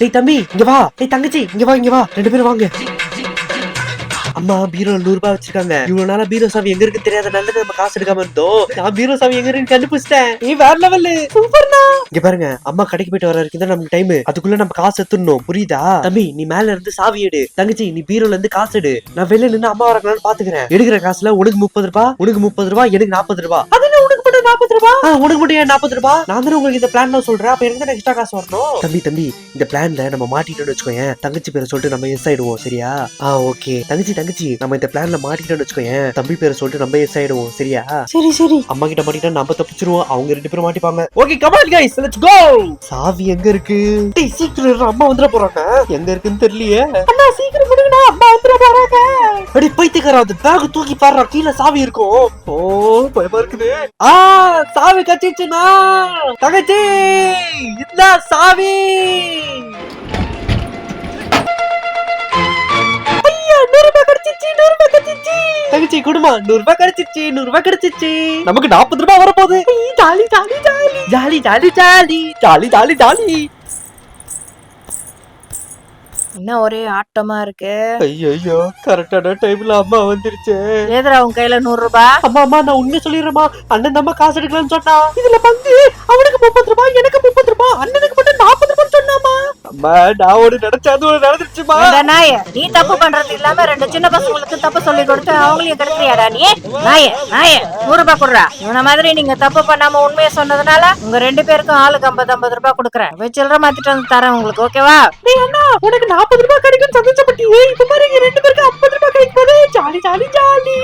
டேய் தம்பி இங்க வா, டேய் தங்கச்சி இங்க வா, 2 பேரும் வாங்க. அம்மா பீரோ 100 ரூபாய் வச்சிருக்காங்க. இவ்வளவு நாளா பீரோ சாவி எங்க இருக்கு தெரியாதனால நம்ம காசு எடுக்காம இருந்தோம். நான் பீரோ சாவி எங்க இருக்குன்னு கண்டுபிடிச்சிட்டேன். வேற லெவல், சூப்பர்ண்ணா. இங்க பாருங்க, அம்மா கடைக்கு போயிட்டு வர வரைக்கும் தான் நமக்கு டைம். அதுக்குள்ள நம்ம காசு எடுத்துடணும், புரியுதா? தம்பி நீ மேல இருந்து சாவி எடு, தங்கச்சி நீ பீரோல இருந்து காசு எடு. நான் வெளில நின்று அம்மா வரங்களான்னு பாத்துக்கிறேன். எடுக்கிற காசுல உனக்கு 30 ரூபாய், உனக்கு 30 ரூபாய், எனக்கு 40 ரூபாய். அதுல உனக்கு மட்டும் 40 ரூபாய். உனக்கு மட்டும் ஏன் 40 ரூபாய்? நான் தானே உங்களுக்கு இந்த பிளான்ல சொல்றேன். அப்ப எனக்கு தான் எக்ஸ்ட்ரா காசு வரணும். தம்பி இந்த பிளான்ல நம்ம மாட்டிட்டோம்னு வச்சுக்கோங்க, தங்கச்சி பேரை சொல்லிட்டு நம்ம எஸ் ஆயிடுவோம், சரியா? ஓகே தங்கச்சி நம்ம இந்த பிளான்ல மாட்டிட்டோம்னு வச்சுக்கோங்க, தம்பி பேரை சொல்லிட்டு நம்ம எஸ் ஆயிடுவோம், சரியா? சரி அம்மா கிட்ட மாட்டிட்டா நம்ம தப்பிச்சிருவோம், அவங்க 2 பேரும் மாட்டிப்பாங்க. Okay come on guys, let's go. சாவி எங்க இருக்கு? டேய் சீக்கிரம், அம்மா வந்துற போறாங்க. எங்க இருக்குன்னு தெரியலையே. அண்ணா சீக்கிரம் கொடுங்கடா, அம்மா வந்துற போறாங்க. அடி பைத்தியக்காரா, அந்த பேக் தூக்கி பாருடா, கீழ சாவி இருக்கும். ஓ பயமா இருக்குது. சாவி கச்சிச்சுனா தங்கச்சி, இந்த சாவி. தங்கச்சி குடுமா, 100 ரூபாய் கிடைச்சிச்சு, 100 ரூபாய் கிடைச்சிச்சு. நமக்கு 40 ரூபாய் வரப்போகுது. Jolly jolly jolly jolly jolly jolly jolly jolly jolly. என்ன ஒரே ஆட்டமா இருக்கு. ஐயோ கரெக்டான டைம்ல அம்மா வந்துருச்சு. ஏதுடா உன் கையில 100 ரூபாய்? அம்மா நான் உண்மை சொல்லிடுறேமா, அண்ணன் நம்ம காசு எடுக்கலாம்னு சொன்னா. இதுல பங்கு அவனுக்கு 30 ரூபாய், எனக்கு 30 ரூபாய், அண்ணனுக்கு மட்டும் 40 ரூபாய் சொன்னாமா. அம்மா நான் ஒரு நினைச்சது ஒரு நடந்துருச்சுமா. நாய நீ தப்பு பண்றது இல்லாம 2 சின்ன பசங்களுக்கு தப்பு சொல்லி கொடுத்து அவங்களையும் கெடுக்கிறியாடா நீ? நாய 100 ரூபாய் கொடுறா. இவன மாதிரி நீங்க தப்பு பண்ணாம உண்மையை சொன்னதுனால உங்க 2 பேருக்கும் ஆளுக்கு 50 ரூபாய் கொடுக்குறேன். சில்லறை மாத்திட்டு வந்து தரேன் உங்களுக்கு, ஓகேவா? டேய் அண்ணா உனக்கு 40 ரூபாய் கிடைக்கும் சந்தோஷப்பட்டியே. இப்ப பாருங்க 2 பேருக்கு 50 ரூபாய் கிடைக்கும் போதே. Jolly jolly jolly.